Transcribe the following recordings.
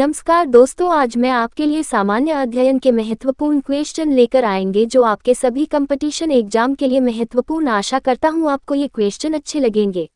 नमस्कार दोस्तों, आज मैं आपके लिए सामान्य अध्ययन के महत्वपूर्ण क्वेश्चन लेकर आएंगे जो आपके सभी कंपटीशन एग्जाम के लिए महत्वपूर्ण। आशा करता हूं आपको ये क्वेश्चन अच्छे लगेंगे।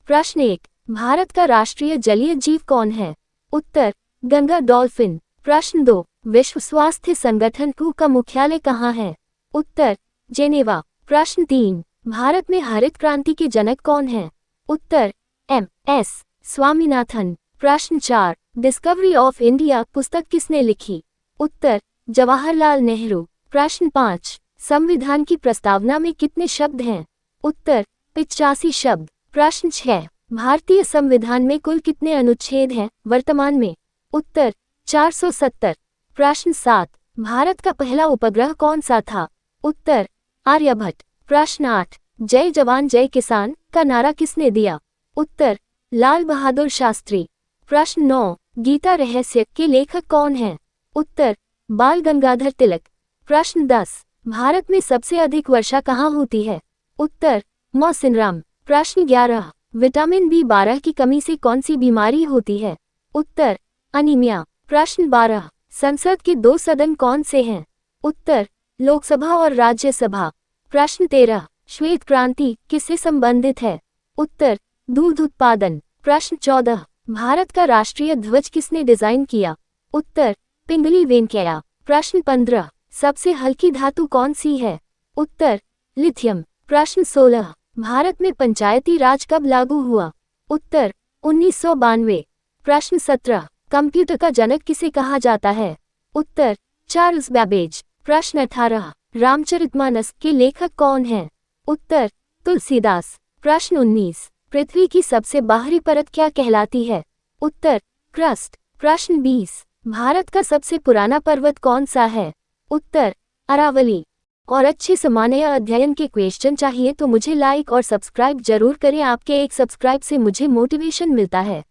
प्रश्न 1, भारत का राष्ट्रीय जलीय जीव कौन है? उत्तर, गंगा डॉल्फिन। प्रश्न 2, विश्व स्वास्थ्य संगठन WHO का मुख्यालय कहाँ है? उत्तर, जेनेवा। प्रश्न 3, भारत में हरित क्रांति के जनक कौन हैं? उत्तर, MS स्वामीनाथन। प्रश्न 4, डिस्कवरी ऑफ इंडिया पुस्तक किसने लिखी? उत्तर, जवाहरलाल नेहरू। प्रश्न 5, संविधान की प्रस्तावना में कितने शब्द हैं? उत्तर, 85 शब्द। प्रश्न 6, भारतीय संविधान में कुल कितने अनुच्छेद हैं वर्तमान में? उत्तर, 470। प्रश्न 7, भारत का पहला उपग्रह कौन सा था? उत्तर, आर्यभट्ट। प्रश्न 8, जय जवान जय किसान का नारा किसने दिया? उत्तर, लाल बहादुर शास्त्री। प्रश्न 9, गीता रहस्य के लेखक कौन हैं? उत्तर, बाल गंगाधर तिलक। प्रश्न 10, भारत में सबसे अधिक वर्षा कहाँ होती है? उत्तर, मौसिनराम। प्रश्न 11, विटामिन B12 की कमी से कौन सी बीमारी होती है? उत्तर, अनीमिया। प्रश्न 12, संसद के 2 सदन कौन से हैं? उत्तर, लोकसभा और राज्यसभा। प्रश्न 13, श्वेत क्रांति किससे संबंधित है? उत्तर, दूध उत्पादन। प्रश्न 14, भारत का राष्ट्रीय ध्वज किसने डिजाइन किया? उत्तर, पिंगली वेंकैया। प्रश्न 15, सबसे हल्की धातु कौन सी है? उत्तर, लिथियम। प्रश्न 16, भारत में पंचायती राज कब लागू हुआ? उत्तर, 1992। प्रश्न 17, कंप्यूटर का जनक किसे कहा जाता है? उत्तर, चार्ल्स बैबेज। प्रश्न 18, रामचरितमानस के लेखक कौन हैं? उत्तर, तुलसीदास। प्रश्न 19, पृथ्वी की सबसे बाहरी परत क्या कहलाती है? उत्तर, क्रस्ट। प्रश्न 20, भारत का सबसे पुराना पर्वत कौन सा है? उत्तर, अरावली। और अच्छे सामान्य अध्ययन के क्वेश्चन चाहिए तो मुझे लाइक और सब्सक्राइब जरूर करें। आपके एक सब्सक्राइब से मुझे मोटिवेशन मिलता है।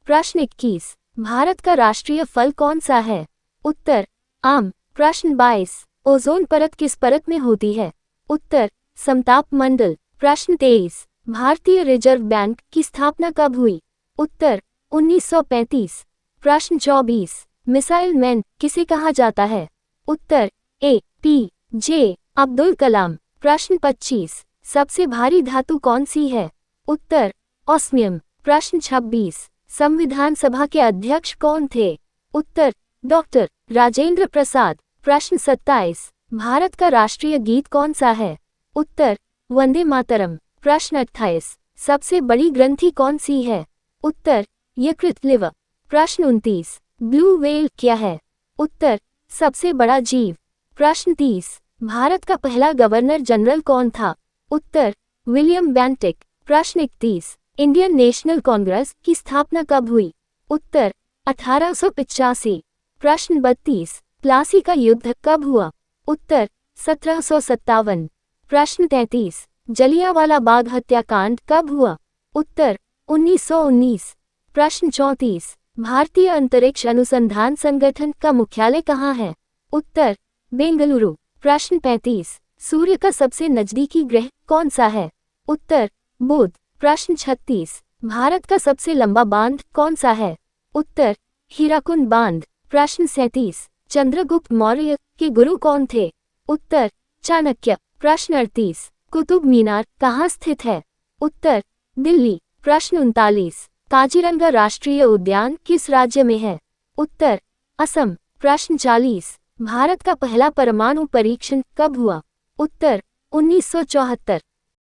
प्रश्न 21, भारत का राष्ट्रीय फल कौन सा है? उत्तर, आम। प्रश्न 22, ओजोन परत किस परत में होती है? उत्तर, समताप मंडल। प्रश्न 23, भारतीय रिजर्व बैंक की स्थापना कब हुई? उत्तर, 1935। प्रश्न 24, मिसाइल मैन किसे कहा जाता है? उत्तर, APJ अब्दुल कलाम। प्रश्न 25, सबसे भारी धातु कौन सी है? उत्तर, ऑस्मियम। प्रश्न 26, संविधान सभा के अध्यक्ष कौन थे? उत्तर, डॉक्टर राजेंद्र प्रसाद। प्रश्न 27, भारत का राष्ट्रीय गीत कौन सा है? उत्तर, वंदे मातरम। प्रश्न 28, सबसे बड़ी ग्रंथि कौन सी है? उत्तर, यकृत लिवर। प्रश्न 29, ब्लू व्हेल क्या है? उत्तर, सबसे बड़ा जीव। प्रश्न 30, भारत का पहला गवर्नर जनरल कौन था? उत्तर, विलियम बेंटिक। प्रश्न 31, इंडियन नेशनल कांग्रेस की स्थापना कब हुई? उत्तर, 1885। प्रश्न 32, प्लासी का युद्ध कब हुआ? उत्तर, 1757। प्रश्न 33, जलियांवाला बाग हत्याकांड कब हुआ? उत्तर, 1919। प्रश्न 34, भारतीय अंतरिक्ष अनुसंधान संगठन का मुख्यालय कहाँ है? उत्तर, बेंगलुरु। प्रश्न 35, सूर्य का सबसे नजदीकी ग्रह कौन सा है? उत्तर, बुध। प्रश्न 36, भारत का सबसे लंबा बांध कौन सा है? उत्तर, हीराकुंड बांध। प्रश्न 37, चंद्रगुप्त मौर्य के गुरु कौन थे? उत्तर, चाणक्य। प्रश्न 38, कुतुब मीनार कहाँ स्थित है? उत्तर, दिल्ली। प्रश्न 39, काजीरंगा राष्ट्रीय उद्यान किस राज्य में है? उत्तर, असम। प्रश्न 40, भारत का पहला परमाणु परीक्षण कब हुआ? उत्तर, 1974।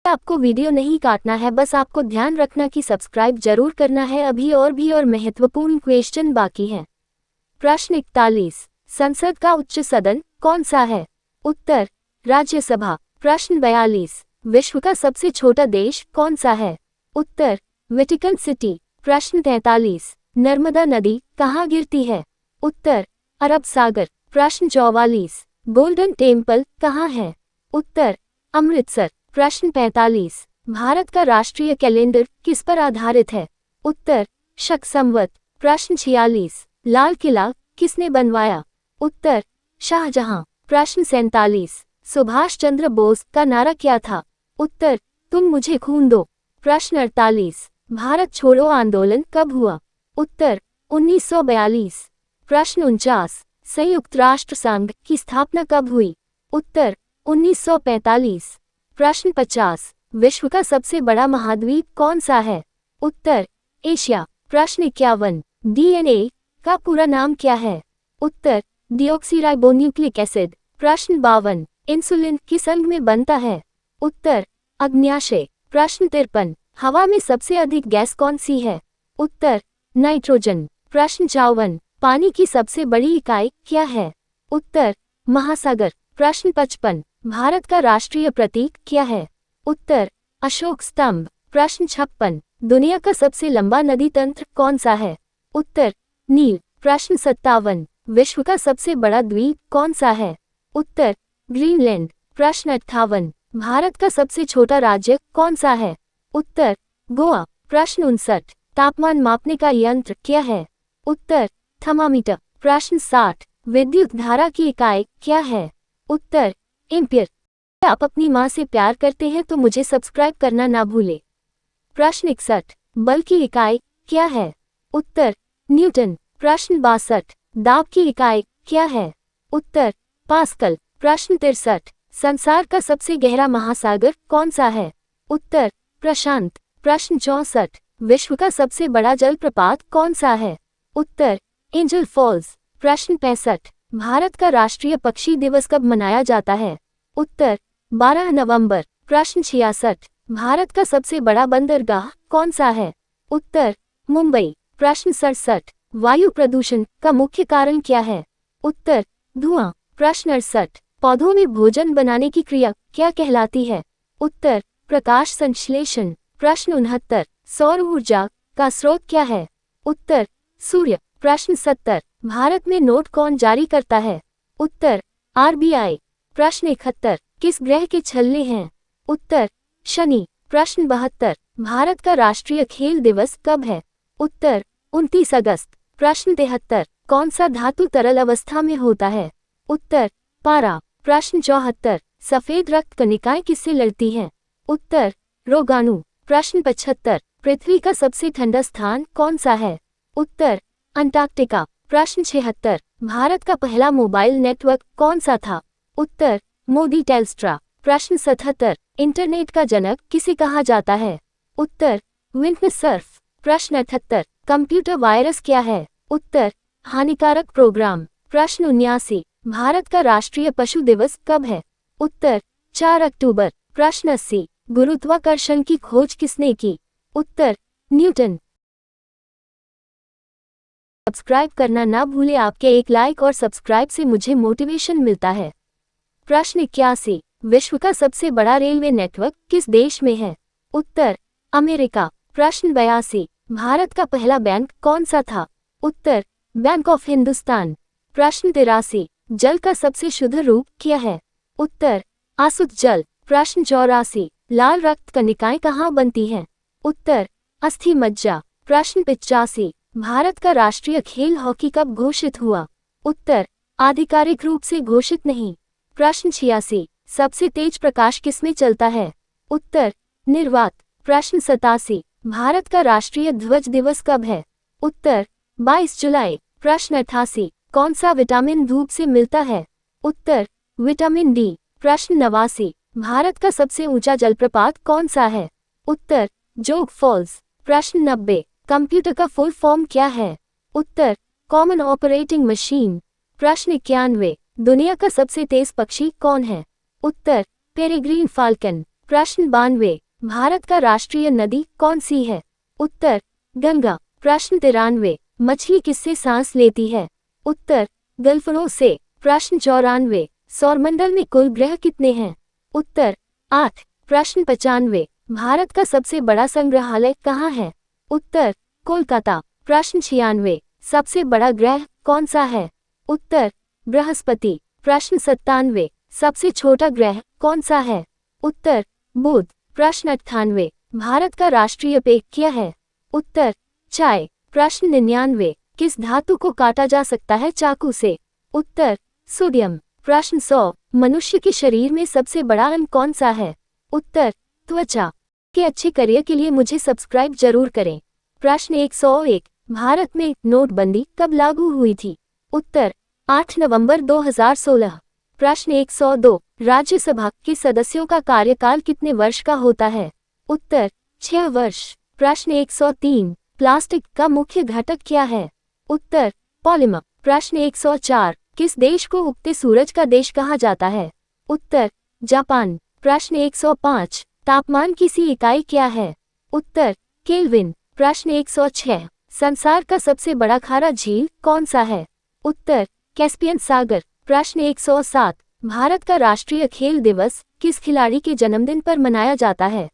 आपको वीडियो नहीं काटना है, बस आपको ध्यान रखना कि सब्सक्राइब जरूर करना है। अभी और महत्वपूर्ण क्वेश्चन बाकी हैं। प्रश्न 41, संसद का उच्च सदन कौन सा है? उत्तर, राज्यसभा। प्रश्न 42, विश्व का सबसे छोटा देश कौन सा है? उत्तर, वेटिकन सिटी। प्रश्न 43, नर्मदा नदी कहाँ गिरती है? उत्तर, अरब सागर। प्रश्न 44, गोल्डन टेम्पल कहाँ है? उत्तर, अमृतसर। प्रश्न 45, भारत का राष्ट्रीय कैलेंडर किस पर आधारित है? उत्तर, शक संवत। प्रश्न 46, लाल किला किसने बनवाया? उत्तर, शाहजहां। प्रश्न 47, सुभाष चंद्र बोस का नारा क्या था? उत्तर, तुम मुझे खून दो। प्रश्न 48, भारत छोड़ो आंदोलन कब हुआ? उत्तर, 1942। प्रश्न 49, संयुक्त राष्ट्र संघ की स्थापना कब हुई? उत्तर 1945। प्रश्न 50, विश्व का सबसे बड़ा महाद्वीप कौन सा है? उत्तर एशिया। प्रश्न 51, डीएनए का पूरा नाम क्या है? उत्तर डीऑक्सीराइबोन्यूक्लिक एसिड। प्रश्न 52, इंसुलिन किस अंग में बनता है? उत्तर अग्न्याशय। प्रश्न 53, हवा में सबसे अधिक गैस कौन सी है? उत्तर नाइट्रोजन। प्रश्न 54, पानी की सबसे बड़ी इकाई क्या है? उत्तर महासागर। प्रश्न 55, भारत का राष्ट्रीय प्रतीक क्या है? उत्तर अशोक स्तंभ। प्रश्न 56, दुनिया का सबसे लंबा नदी तंत्र कौन सा है? उत्तर नील। प्रश्न 57, विश्व का सबसे बड़ा द्वीप कौन सा है? उत्तर ग्रीनलैंड। प्रश्न 58, भारत का सबसे छोटा राज्य कौन सा है? उत्तर गोवा। प्रश्न 59, तापमान मापने का यंत्र क्या है? उत्तर थर्मामीटर। प्रश्न 60, विद्युत धारा की इकाई क्या है? उत्तर एम्पियर। आप अपनी माँ से प्यार करते हैं तो मुझे सब्सक्राइब करना ना भूलें। प्रश्न 61, बल की इकाई क्या है? उत्तर न्यूटन। प्रश्न 62, दाब की इकाई क्या है? उत्तर पास्कल। प्रश्न 63, संसार का सबसे गहरा महासागर कौन सा है? उत्तर प्रशांत। प्रश्न 64, विश्व का सबसे बड़ा जलप्रपात कौन सा है? उत्तर एंजल फॉल्स। प्रश्न 65, भारत का राष्ट्रीय पक्षी दिवस कब मनाया जाता है? उत्तर 12 नवंबर। प्रश्न 66, भारत का सबसे बड़ा बंदरगाह कौन सा है? उत्तर मुंबई। प्रश्न 67, वायु प्रदूषण का मुख्य कारण क्या है? उत्तर धुआं। प्रश्न 68, पौधों में भोजन बनाने की क्रिया क्या कहलाती है? उत्तर प्रकाश संश्लेषण। प्रश्न 69, सौर ऊर्जा का स्रोत क्या है? उत्तर सूर्य। प्रश्न 70, भारत में नोट कौन जारी करता है? उत्तर आरबीआई। प्रश्न 71, किस ग्रह के छल्ले हैं? उत्तर शनि। प्रश्न 72, भारत का राष्ट्रीय खेल दिवस कब है? उत्तर 29 अगस्त। प्रश्न 73, कौन सा धातु तरल अवस्था में होता है? उत्तर पारा। प्रश्न 74, सफेद रक्त कणिकाएं किससे लड़ती हैं? उत्तर रोगाणु। प्रश्न 75, पृथ्वी का सबसे ठंडा स्थान कौन सा है? उत्तर अंटार्कटिका। प्रश्न 76, भारत का पहला मोबाइल नेटवर्क कौन सा था? उत्तर मोदी टेल्स्ट्रा। प्रश्न 77, इंटरनेट का जनक किसे कहा जाता है? उत्तर विंटनर सर्फ। प्रश्न 78, कंप्यूटर वायरस क्या है? उत्तर हानिकारक प्रोग्राम। प्रश्न 79, भारत का राष्ट्रीय पशु दिवस कब है? उत्तर 4 अक्टूबर। प्रश्न 80, गुरुत्वाकर्षण की खोज किसने की? उत्तर न्यूटन। सब्सक्राइब करना ना भूले, आपके एक लाइक और सब्सक्राइब से मुझे मोटिवेशन मिलता है। प्रश्न 81, विश्व का सबसे बड़ा रेलवे नेटवर्क किस देश में है? उत्तर अमेरिका। प्रश्न 82, भारत का पहला बैंक कौन सा था? उत्तर बैंक ऑफ हिंदुस्तान। प्रश्न 83, जल का सबसे शुद्ध रूप क्या है? उत्तर आसुत जल। प्रश्न 84, लाल रक्त कणिकाएं कहाँ बनती हैं? उत्तर अस्थि मज्जा। प्रश्न 85, भारत का राष्ट्रीय खेल हॉकी कब घोषित हुआ? उत्तर आधिकारिक रूप से घोषित नहीं। प्रश्न 86, सबसे तेज प्रकाश किसमें चलता है? उत्तर निर्वात। प्रश्न 87, भारत का राष्ट्रीय ध्वज दिवस कब है? उत्तर 22 जुलाई। प्रश्न 88, कौन सा विटामिन धूप से मिलता है? उत्तर विटामिन डी। प्रश्न 89, भारत का सबसे ऊंचा जलप्रपात कौन सा है? उत्तर जोग फॉल्स। प्रश्न 90, कंप्यूटर का फुल फॉर्म क्या है? उत्तर कॉमन ऑपरेटिंग मशीन। प्रश्न 91, दुनिया का सबसे तेज पक्षी कौन है? उत्तर पेरेग्रीन फाल्कन। प्रश्न 92, भारत का राष्ट्रीय नदी कौन सी है? उत्तर गंगा। प्रश्न 93, मछली किससे सांस लेती है? उत्तर गल्फरों से। प्रश्न 94, सौरमंडल में कुल ग्रह कितने हैं? उत्तर 8। प्रश्न 95, भारत का सबसे बड़ा संग्रहालय कहाँ है? उत्तर कोलकाता। प्रश्न 96, सबसे बड़ा ग्रह कौन सा है? उत्तर बृहस्पति। प्रश्न 97, सबसे छोटा ग्रह कौन सा है? उत्तर बुध। प्रश्न 98, भारत का राष्ट्रीय पेय क्या है? उत्तर चाय। प्रश्न 99, किस धातु को काटा जा सकता है चाकू से? उत्तर सोडियम। प्रश्न 100, मनुष्य के शरीर में सबसे बड़ा अंग कौन सा है? उत्तर त्वचा। के अच्छे करियर के लिए मुझे सब्सक्राइब जरूर करें। प्रश्न 101, भारत में नोटबंदी कब लागू हुई थी? उत्तर 8 नवंबर 2016। प्रश्न 102, राज्यसभा के सदस्यों का कार्यकाल कितने वर्ष का होता है? उत्तर 6 वर्ष। प्रश्न 103, प्लास्टिक का मुख्य घटक क्या है? उत्तर पॉलीमर। प्रश्न 104, किस देश को उगते सूरज का देश कहा जाता है? उत्तर जापान। प्रश्न 105, तापमान की सी इकाई क्या है? उत्तर केल्विन। प्रश्न 106, संसार का सबसे बड़ा खारा झील कौन सा है? उत्तर कैस्पियन सागर। प्रश्न 107, भारत का राष्ट्रीय खेल दिवस किस खिलाड़ी के जन्मदिन पर मनाया जाता है?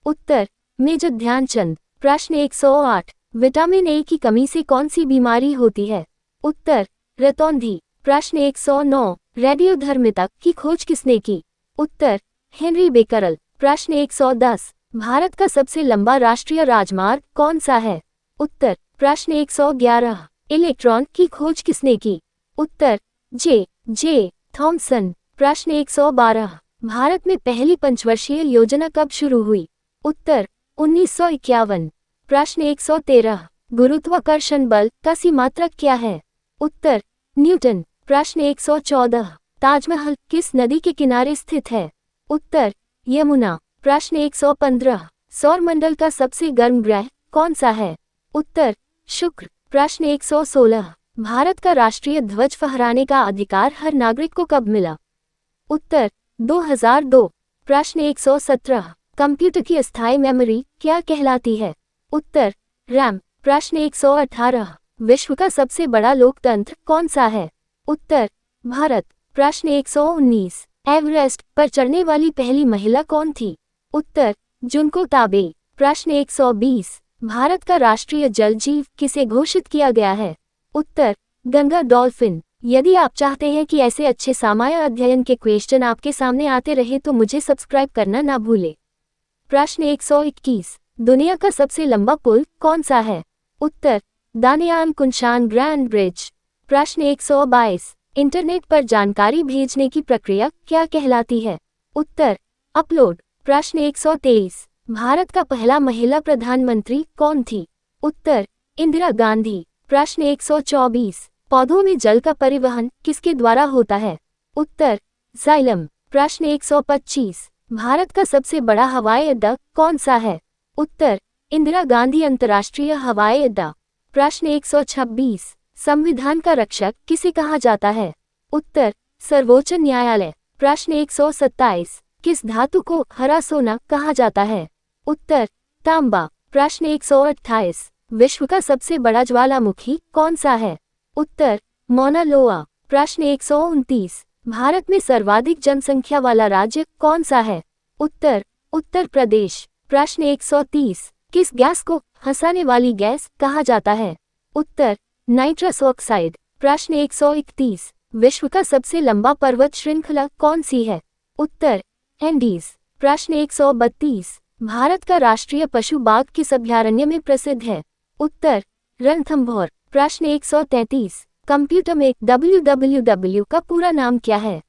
उत्तर मेजर ध्यानचंद। प्रश्न 108, विटामिन ए की कमी से कौन सी बीमारी होती है? उत्तर रतौंधी। प्रश्न 109, रेडियोधर्मिता की खोज किसने की? उत्तर हेनरी बेकरल। प्रश्न 110, भारत का सबसे लंबा राष्ट्रीय राजमार्ग कौन सा है? उत्तर प्रश्न 111, इलेक्ट्रॉन की खोज किसने की? उत्तर जे थॉमसन। प्रश्न 112, भारत में पहली पंचवर्षीय योजना कब शुरू हुई? उत्तर 1951। प्रश्न 113, गुरुत्वाकर्षण बल का सी मात्रक क्या है? उत्तर न्यूटन। प्रश्न 114, ताजमहल किस नदी के किनारे स्थित है? उत्तर यमुना। प्रश्न 115, सौरमंडल का सबसे गर्म ग्रह कौन सा है? उत्तर शुक्र। प्रश्न 116, भारत का राष्ट्रीय ध्वज फहराने का अधिकार हर नागरिक को कब मिला? उत्तर 2002। प्रश्न 117, कंप्यूटर की अस्थायी मेमोरी क्या कहलाती है? उत्तर रैम। प्रश्न 118, विश्व का सबसे बड़ा लोकतंत्र कौन सा है? उत्तर भारत। प्रश्न 119, एवरेस्ट पर चढ़ने वाली पहली महिला कौन थी? उत्तर जुनको ताबे। प्रश्न 120, भारत का राष्ट्रीय जल जीव किसे घोषित किया गया है? उत्तर गंगा डॉल्फिन। यदि आप चाहते हैं कि ऐसे अच्छे सामान्य अध्ययन के क्वेश्चन आपके सामने आते रहे तो मुझे सब्सक्राइब करना ना भूले। प्रश्न 121, दुनिया का सबसे लंबा पुल कौन सा है? उत्तर दानियाल कुंशान ग्रैंड ब्रिज। प्रश्न 122, इंटरनेट पर जानकारी भेजने की प्रक्रिया क्या कहलाती है? उत्तर अपलोड। प्रश्न 123, भारत का पहला महिला प्रधानमंत्री कौन थी? उत्तर इंदिरा गांधी। प्रश्न 124, पौधों में जल का परिवहन किसके द्वारा होता है? उत्तर जाइलम। प्रश्न 125, भारत का सबसे बड़ा हवाई अड्डा कौन सा है? उत्तर इंदिरा गांधी अंतर्राष्ट्रीय हवाई अड्डा। प्रश्न 126, संविधान का रक्षक किसे कहा जाता है? उत्तर सर्वोच्च न्यायालय। प्रश्न 127, किस धातु को हरा सोना कहा जाता है? उत्तर तांबा। प्रश्न 128, विश्व का सबसे बड़ा ज्वालामुखी कौन सा है? उत्तर मौना लोआ। प्रश्न 129, भारत में सर्वाधिक जनसंख्या वाला राज्य कौन सा है? उत्तर उत्तर प्रदेश। प्रश्न 130, किस गैस को हंसाने वाली गैस कहा जाता है? उत्तर नाइट्रस ऑक्साइड। प्रश्न 131, विश्व का सबसे लंबा पर्वत श्रृंखला कौन सी है? उत्तर एंडीज। प्रश्न 132, भारत का राष्ट्रीय पशु बाघ किस अभयारण्य में प्रसिद्ध है? उत्तर रणथंभौर। प्रश्न 133, कंप्यूटर में www का पूरा नाम क्या है?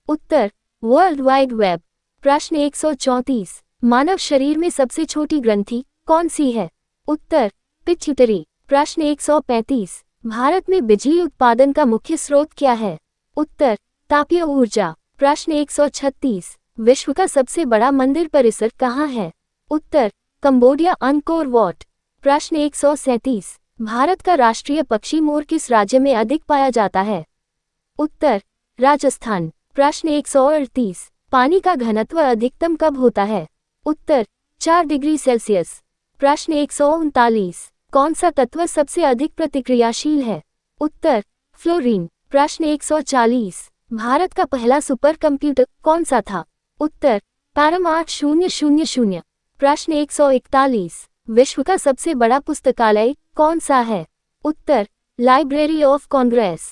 उत्तर वर्ल्ड वाइड वेब। प्रश्न 134, मानव शरीर में सबसे छोटी ग्रंथि कौन सी है? उत्तर पिट्यूटरी। प्रश्न 135, भारत में बिजली उत्पादन का मुख्य स्रोत क्या है? उत्तर तापीय ऊर्जा। प्रश्न 136, विश्व का सबसे बड़ा मंदिर परिसर कहाँ है? उत्तर कंबोडिया अंकोर वॉट। प्रश्न 137, भारत का राष्ट्रीय पक्षी मोर किस राज्य में अधिक पाया जाता है? उत्तर राजस्थान। प्रश्न 138, पानी का घनत्व अधिकतम कब होता है? उत्तर 4 डिग्री सेल्सियस। प्रश्न 139, कौन सा तत्व सबसे अधिक प्रतिक्रियाशील है? उत्तर फ्लोरीन। प्रश्न 140, भारत का पहला सुपर कंप्यूटर कौन सा था? उत्तर पैरम 8000। प्रश्न 141, विश्व का सबसे बड़ा पुस्तकालय कौन सा है? उत्तर लाइब्रेरी ऑफ कांग्रेस।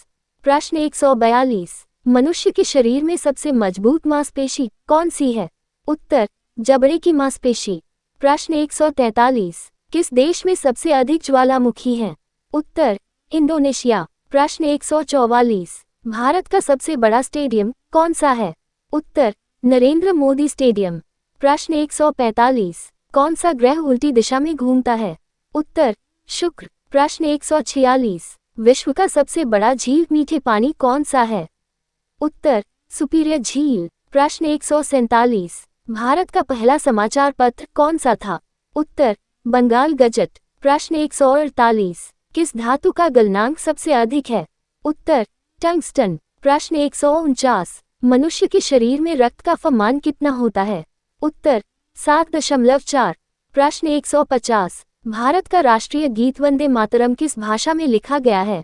प्रश्न 142, मनुष्य के शरीर में सबसे मजबूत मांसपेशी कौन सी है? उत्तर जबड़े की मांसपेशी। प्रश्न 143, किस देश में सबसे अधिक ज्वालामुखी हैं? उत्तर इंडोनेशिया। प्रश्न 144, भारत का सबसे बड़ा स्टेडियम कौन सा है? उत्तर नरेंद्र मोदी स्टेडियम। प्रश्न 145, कौन सा ग्रह उल्टी दिशा में घूमता है? उत्तर शुक्र। प्रश्न 146। विश्व का सबसे बड़ा झील मीठे पानी कौन सा है? उत्तर सुपीरियर झील। प्रश्न 147। भारत का पहला समाचार पत्र कौन सा था? उत्तर बंगाल गजट। प्रश्न 148। किस धातु का गलनांक सबसे अधिक है? उत्तर टंगस्टन। प्रश्न 149। मनुष्य के शरीर में रक्त का फमान कितना होता है? उत्तर 7.4। प्रश्न 150। भारत का राष्ट्रीय गीत वंदे मातरम किस भाषा में लिखा गया है?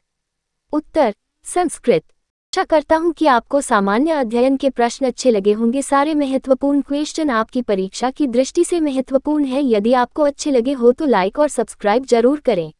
उत्तर संस्कृत। आशा करता हूं कि आपको सामान्य अध्ययन के प्रश्न अच्छे लगे होंगे। सारे महत्वपूर्ण क्वेश्चन आपकी परीक्षा की दृष्टि से महत्वपूर्ण है। यदि आपको अच्छे लगे हो तो लाइक और सब्सक्राइब जरूर करें।